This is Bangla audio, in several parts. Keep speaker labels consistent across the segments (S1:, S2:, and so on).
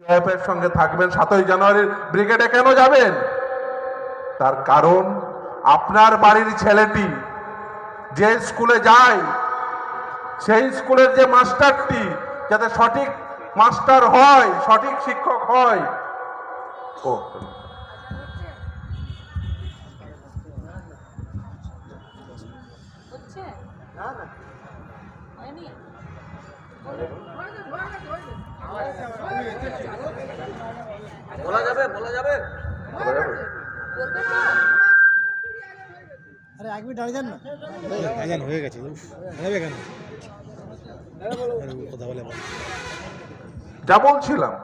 S1: এর সঙ্গে থাকবেন। 7ই জানুয়ারির ব্রিগেডে কেন যাবেন? তার কারণ আপনার বাড়ির ছেলেটি যে স্কুলে যায় সেই স্কুলের যে মাস্টারটি যাতে সঠিক মাস্টার হয়, সঠিক শিক্ষক হয়। ও
S2: বলা যাবে
S3: আরে 1 মিনিট দাঁড়িয়ে যান না।
S4: আজান হয়ে গেছে হবে কেন কথা বলে
S1: যা বলছিলাম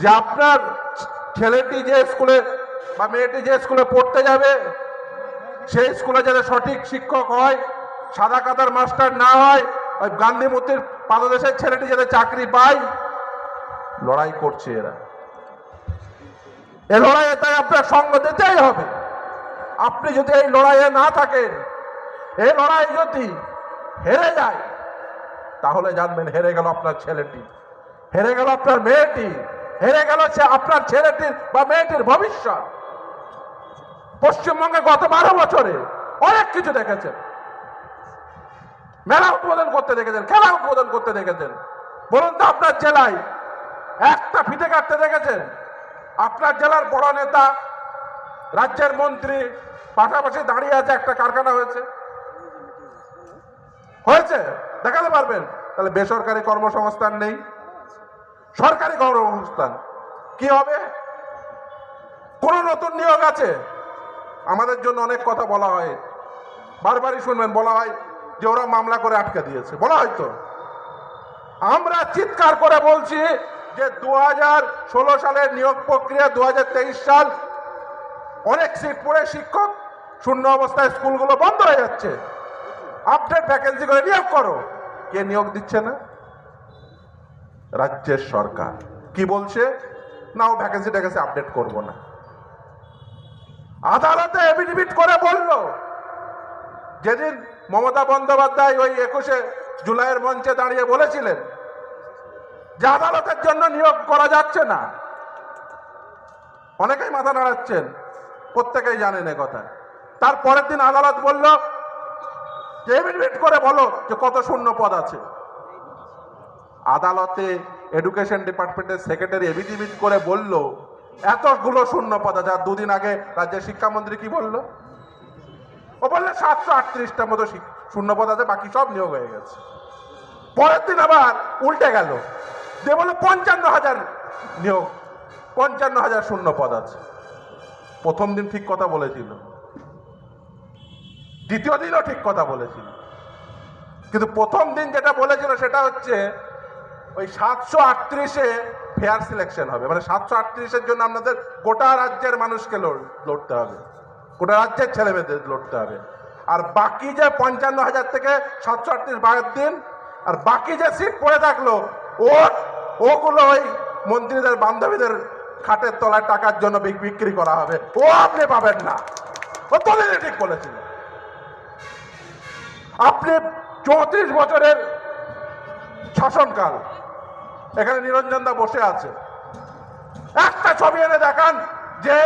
S1: যে আপনার ছেলেটি যে স্কুলে বা মেয়েটি যে স্কুলে পড়তে যাবে সেই স্কুলে যাতে সঠিক শিক্ষক হয়, সাদা কাতার মাস্টার না হয়, ওই গান্ধী মূর্তির পাদদেশের ছেলেটি যাতে চাকরি পায়, লড়াই করছে এরা। এই লড়াইয়ে তাই আপনার সঙ্গ দিতেই হবে। আপনি যদি এই লড়াইয়ে না থাকেন, এই লড়াই যদি হেরে যায়, তাহলে জানবেন হেরে গেল আপনার ছেলেটি, হেরে গেল আপনার মেয়েটি, হেরে গেল আপনার ছেলেটির বা মেয়েটির ভবিষ্যৎ। পশ্চিমবঙ্গে গত 12 বছরে অনেক কিছু দেখেছেন, মেলা উদ্বোধন করতে দেখেছেন, খেলা উদ্বোধন করতে দেখেছেন। বলুন তো আপনার জেলায় একটা ফিতে কাটতে দেখেছেন? আপনার জেলার বড় নেতা, রাজ্যের মন্ত্রী পাশাপাশি দাঁড়িয়ে আছে, একটা কারখানা হয়েছে? দেখাতে পারবেন? তাহলে বেসরকারি কর্মসংস্থান নেই, সরকারি কর্মসংস্থান কি হবে? কোন নতুন নিয়োগ আছে? আমাদের জন্য অনেক কথা বলা হয়, বারবারই শুনবেন, বলা হয় যে ওরা মামলা করে আটকে দিয়েছে, বলা হয়তো। আমরা চিৎকার করে বলছি যে 2016 সালের নিয়োগ প্রক্রিয়া 2023 সাল, অনেক সিট পড়ে শিক্ষক শূন্য অবস্থায় স্কুলগুলো বন্ধ হয়ে যাচ্ছে। আপডেট ভ্যাকেন্সি করে নিয়োগ করো। কে নিয়োগ দিচ্ছে না? রাজ্যের সরকার। কি বলছে? না, ও ভ্যাকেন্সি আপডেট করব না। আদালতে এফিডেভিট করে বলল, যেদিন মমতা বন্দ্যোপাধ্যায় ওই 21শে জুলাইয়ের মঞ্চে দাঁড়িয়ে বলেছিলেন যে আদালতের জন্য নিয়োগ করা যাচ্ছে না, অনেকেই মাথা নাড়াচ্ছেন, প্রত্যেকেই জানেন এ কথা। তারপরের দিন আদালত বলল যে এফিডেভিট করে বলো যে কত শূন্য পদ আছে। আদালতে এডুকেশন ডিপার্টমেন্টের সেক্রেটারি এফিডেভিট করে বলল এতগুলো শূন্য পদ আছে। আর 2 দিন আগে রাজ্যের শিক্ষামন্ত্রী কি বলল? ও বললে 738টার মতো শূন্য পদ আছে, বাকি সব নিয়োগ হয়ে গেছে। পরের দিন আবার উল্টে গেল, দিয়ে বললো 55,000 নিয়োগ, 55,000 শূন্য পদ আছে। প্রথম দিন ঠিক কথা বলেছিল, দ্বিতীয় দিনও ঠিক কথা বলেছিল, কিন্তু প্রথম দিন যেটা বলেছিল সেটা হচ্ছে ওই 738-এ ফেয়ার সিলেকশন হবে, মানে 738-এর জন্য আপনাদের গোটা রাজ্যের মানুষকে লড়তে হবে, গোটা রাজ্যের ছেলে মেয়েদের লড়তে হবে। আর বাকি যে 55,000 থেকে 738 বাদ দিন, আর বাকি যে সিট পড়ে থাকলো ওগুলো ওই মন্ত্রীদের বান্ধবীদের খাটের তলায় টাকার জন্য বিক্রি করা হবে, ও আপনি পাবেন না। ও তোদের ঠিক বলেছিল। আপনি 34 বছরের শাসনকাল, এখানে নিরঞ্জন দা বসে আছে, একটা ছবি এনে দেখান যে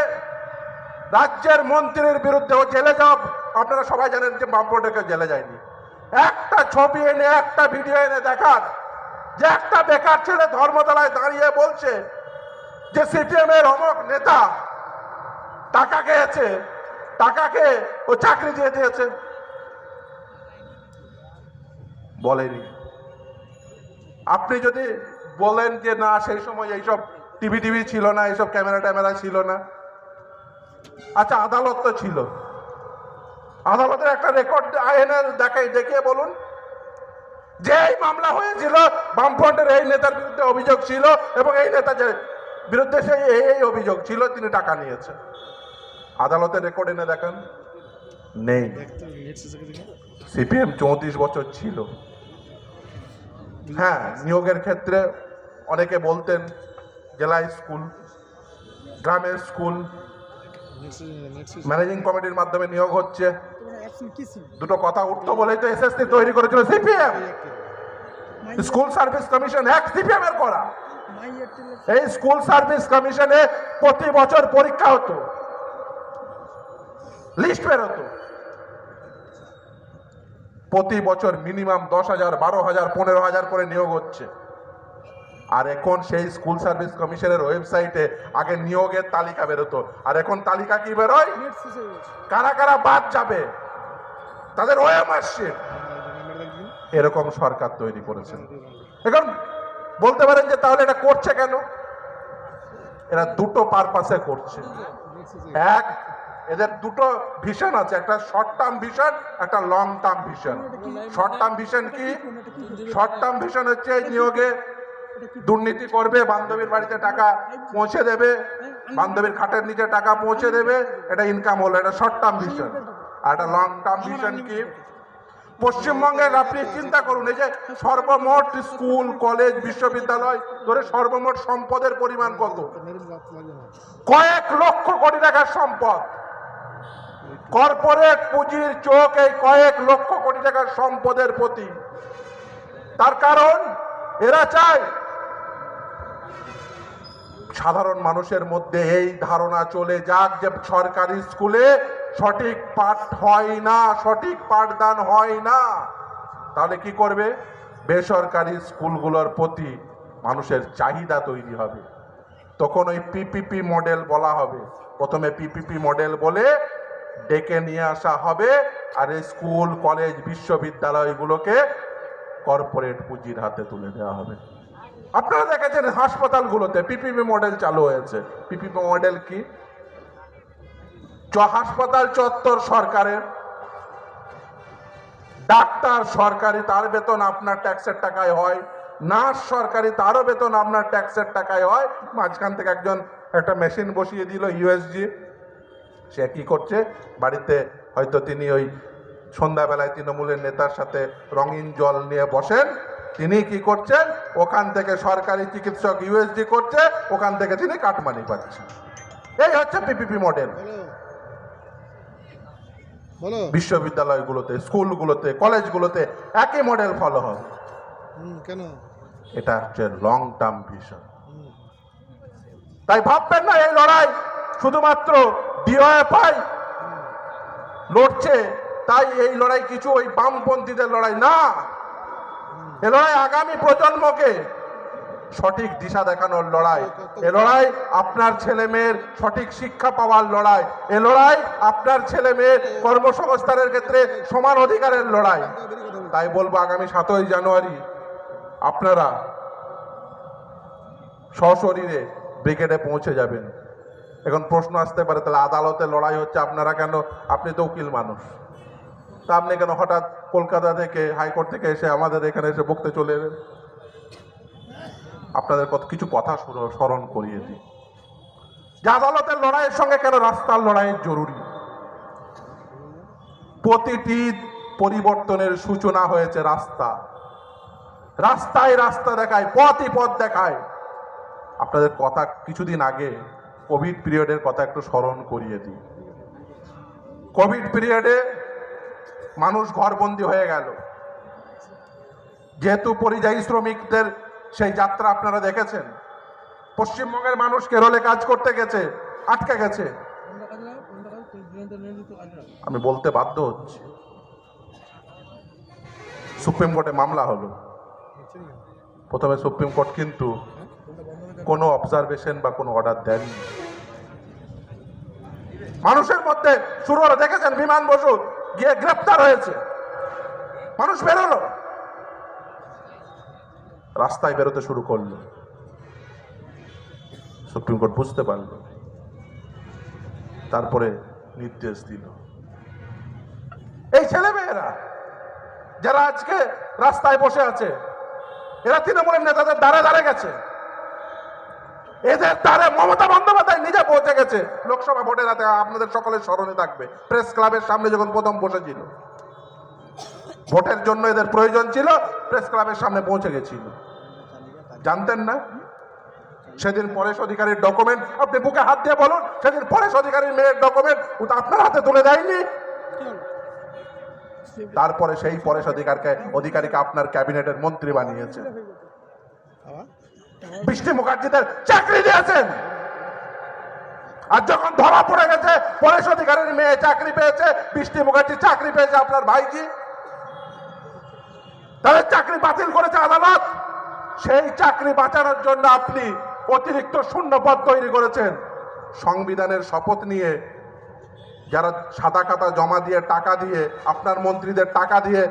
S1: রাজ্যের মন্ত্রীর বিরুদ্ধে ও জেলে যাওয়া, আপনারা সবাই জানেন যে বামপন্থী কেউ জেলে যায়নি। একটা ছবি এনে, একটা ভিডিও এনে দেখান যে একটা বেকার ছেলে ধর্মতলায় দাঁড়িয়ে বলছে যে সিপিএম এর অমুক নেতা টাকা খেয়েছে, টাকাকে ও চাকরি দিয়ে দিয়েছে। বলেনি। আপনি যদি বলেন যে না সেই সময় এইসব টিভি ছিল না, এইসব ক্যামেরা ছিল না, আচ্ছা আদালত তো ছিল, আদালতের একটা রেকর্ড এনে দেখিয়ে বলুন যে এই মামলা হয়েছিল, বামফ্রন্টের এই নেতার বিরুদ্ধে অভিযোগ ছিল এবং এই নেতার বিরুদ্ধে সেই এই অভিযোগ ছিল, তিনি টাকা নিয়েছেন। আদালতের রেকর্ড এনে দেখান, নেই। সিপিএম 34 বছর ছিল। হ্যাঁ, নিয়োগের ক্ষেত্রে অনেকে বলতেন জেলা স্কুল, গ্রামের স্কুল, ম্যানেজিং কমিটির মাধ্যমে নিয়োগ হচ্ছে। দুটো কথা উঠতো বলেই তো এসএসসি তৈরি করেছিল সিপিএম। স্কুল সার্ভিস কমিশন এক সিপিএম এর করা। এই স্কুল সার্ভিস কমিশনে প্রতি বছর পরীক্ষা হতো, লিস্ট বেরোতো, প্রতি বছর মিনিমাম 10,000, 12,000, 15,000 করে নিয়োগ হচ্ছে। আর এখন সেই স্কুল সার্ভিস কমিশনের ওয়েবসাইটে আগে নিয়োগের তালিকা বেরোতো, আর এখন তালিকা কি বেরোয়, কারা কারা বাদ যাবে, তাদের ওএমআরশিট। এরকম সরকার তৈরি করেছেন। এখন বলতে পারেন যে তাহলে এটা করছে কেন? এরা দুটো পারপাসে করছে। এক, এদের দুটো ভিশন আছে, একটা শর্ট টার্ম ভিশন, একটা long term vision. Short term vision কি? শর্ট টার্ম ভিশন হচ্ছে এই নিয়োগে দুর্নীতি করবে, বান্ধবীর বাড়িতে টাকা পৌঁছে দেবে, বান্ধবীর খাটের নিচে টাকা পৌঁছে দেবে, এটা ইনকাম হলো, এটা শর্ট টার্ম ভিশন। আর একটা লং টার্ম ভিশন কি? পশ্চিমবঙ্গের আপনি চিন্তা করুন, এই যে সর্বমোট স্কুল, কলেজ, বিশ্ববিদ্যালয় ধরে সর্বমোট সম্পদের পরিমাণ কত? কয়েক লক্ষ কোটি টাকার সম্পদ। কর্পোরেট পুঁজির চোখ এই কয়েক লক্ষ কোটি টাকার সম্পদের প্রতি। তার কারণ এরা চায় সাধারণ মানুষের মধ্যে এই ধারণা চলে যাক যে সরকারি স্কুলে সঠিক পাঠ হয় না, সঠিক পাঠদান হয় না। তাহলে কি করবে? বেসরকারি স্কুলগুলোর প্রতি মানুষের চাহিদা তৈরি হবে। তখন ওই পিপিপি মডেল বলা হবে। প্রথমে পিপিপি মডেল বলে ডেকে নিয়ে আসা হবে, আর এই স্কুল, কলেজ, বিশ্ববিদ্যালয়গুলোকে কর্পোরেট পুঁজির হাতে তুলে দেওয়া হবে। আপনারা দেখেছেন হাসপাতালগুলোতে পিপিপি মডেল চালু হয়েছে। পিপিপি মডেল কি? হাসপাতাল চত্বর সরকারের, ডাক্তার সরকারি, তার বেতন আপনার ট্যাক্সের টাকায় হয়, নার্স সরকারি, তারও বেতন আপনার ট্যাক্সের টাকায় হয়। মাঝখান থেকে একজন একটা মেশিন বসিয়ে দিল ইউএসজি, সে কি করছে, বাড়িতে হয়তো তিনি ওই সন্ধ্যাবেলায় তৃণমূলের নেতার সাথে রঙিন জল নিয়ে বসেন, তিনি কি করছেন, ওখান থেকে সরকারি চিকিৎসক ইউএসজি করছে, ওখান থেকে তিনি কাটমানি পাচ্ছেন। এই হচ্ছে পিপিপি মডেল। বিশ্ববিদ্যালয়গুলোতে, স্কুলগুলোতে, কলেজগুলোতে একই মডেল ফলো হবে।
S4: কেন?
S1: এটা হচ্ছে লং টার্ম ভিশন। তাই ভাববেন না এই লড়াই শুধুমাত্র ডিওএফআই লড়ছে, তাই এই লড়াই কিছু ওই বামপন্থীদের লড়াই না। এ লড়াই আগামী প্রজন্মকে সঠিক দিশা দেখানোর লড়াই। এ লড়াই আপনার ছেলে মেয়ের সঠিক শিক্ষা পাওয়ার লড়াই। এ লড়াই আপনার ছেলে মেয়ের কর্মসংস্থানের ক্ষেত্রে সমান অধিকারের লড়াই। তাই বলবো আগামী 7ই জানুয়ারি আপনারা সশরীরে ব্রিগেডে পৌঁছে যাবেন। এখন প্রশ্ন আসতে পারে, তাহলে আদালতে লড়াই হচ্ছে, আপনারা কেন, আপনি তো উকিল মানুষ, তা আপনি কেন হঠাৎ কলকাতা থেকে, হাইকোর্ট থেকে এসে আমাদের এখানে এসে বকতে চলে এলেন? আপনাদের কিছু কথা স্মরণ করিয়ে দিই যে আদালতের লড়াইয়ের সঙ্গে কেন রাস্তার লড়াইয়ের জরুরি। প্রতিটি পরিবর্তনের সূচনা হয়েছে রাস্তা। রাস্তায় রাস্তা দেখায়, পথই পথ দেখায়। আপনাদের কথা কিছুদিন আগে কোভিড পিরিয়ডের কথা একটু স্মরণ করিয়ে দিই। কোভিড পিরিয়ডে মানুষ ঘরবন্দি হয়ে গেল। যেহেতু পরিযায়ী শ্রমিকদের সেই যাত্রা আপনারা দেখেছেন, পশ্চিমবঙ্গের মানুষ কেরলে কাজ করতে গেছে, আটকে গেছে। আমি বলতে বাধ্য হচ্ছি, সুপ্রিম কোর্টে মামলা হলো। প্রথমে সুপ্রিম কোর্ট কিন্তু কোনো অবজারভেশন বা কোনো অর্ডার দেননি। মানুষের মধ্যে শুরু হলো, দেখেছেন বিমান বসু গিয়ে গ্রেপ্তার হয়েছে, মানুষ বেরোলো, রাস্তায় বেরোতে শুরু করলো। সুপ্রিম কোর্ট বুঝতে পারলো, তারপরে নির্দেশ দিল। এই ছেলেমেয়েরা যারা আজকে রাস্তায় বসে আছে, এরা তৃণমূলের নেতাদের দ্বারে দ্বারে গেছে, এদের দ্বারে মমতা বন্দ্যোপাধ্যায় নিজে পৌঁছে গেছে। লোকসভা ভোটের রাতে আপনাদের সকলের স্মরণে থাকবে, প্রেস ক্লাবের সামনে যখন প্রথম বসেছিল, ভোটের জন্য এদের প্রয়োজন ছিল, প্রেস ক্লাবের সামনে পৌঁছে গেছিল। জানতেন না সেদিন পরেশ অধিকারীর ডকুমেন্ট, আপনি বুকে হাত দিয়ে বলুন, সেদিন পরেশ অধিকারীর মেয়ের ডকুমেন্ট আপনার হাতে তুলে দেয়নি? তারপরে সেই পরেশ অধিকারীকে আপনার ক্যাবিনেটের মন্ত্রী বানিয়েছেন। বৃষ্টি মুখার্জিদের চাকরি দিয়েছেন। আর যখন ধরা পড়ে গেছে পরেশ অধিকারীর মেয়ে চাকরি পেয়েছে, বৃষ্টি মুখার্জি চাকরি পেয়েছে আপনার ভাইজি, তাদের চাকরি বাতিল করেছে আদালত। সেই চাকরি বাঁচানোর জন্য আপনি অতিরিক্ত শূন্যপদ তৈরি করেছেন। সংবিধানের শপথ নিয়ে যারা সাদা খাতা জমা দিয়ে টাকা দিয়ে আপনার মন্ত্রীদের টাকা দিয়ে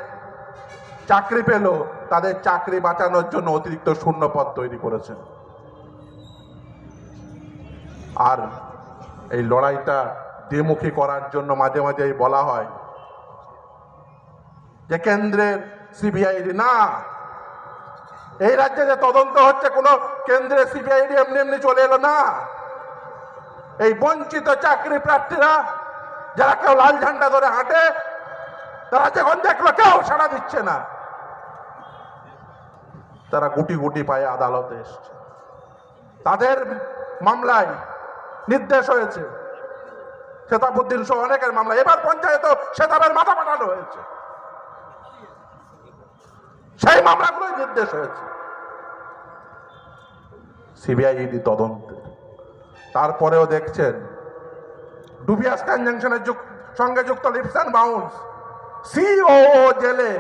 S1: চাকরি পেল, তাদের চাকরি বাঁচানোর জন্য অতিরিক্ত শূন্যপদ তৈরি করেছেন। আর এই লড়াইটা দ্বিমুখী করার জন্য মাঝে মাঝেই বলা হয় যে কেন্দ্রের সিবিআইডি না, এই রাজ্যে যে তদন্ত হচ্ছে কোনো কেন্দ্রের সিবিআইডি এমনি এমনি চলে এলো না। এই বঞ্চিত চাকরি প্রার্থীরা যারা কেউ লাল ঝান্ডা ধরে হাঁটে, তারা যখন দেখলো কেউ সাড়া দিচ্ছে না, তারা গুটি গুটি পায়ে আদালতে এসছে। তাদের মামলায় নির্দেশ হয়েছে, শেতাবুদ্দিন সহ অনেকের মামলা। এবার পঞ্চায়েত শেতাবের মাথা পাঠানো হয়েছে, সেই মামলাগুলোই নির্দেশ হয়েছে সিবিআইডি তদন্তে। তারপরেও দেখছেন ডুবিয়াস কনজাংশনের সঙ্গে যুক্ত লিপস অ্যান্ড বাউন্স, সিও জেলে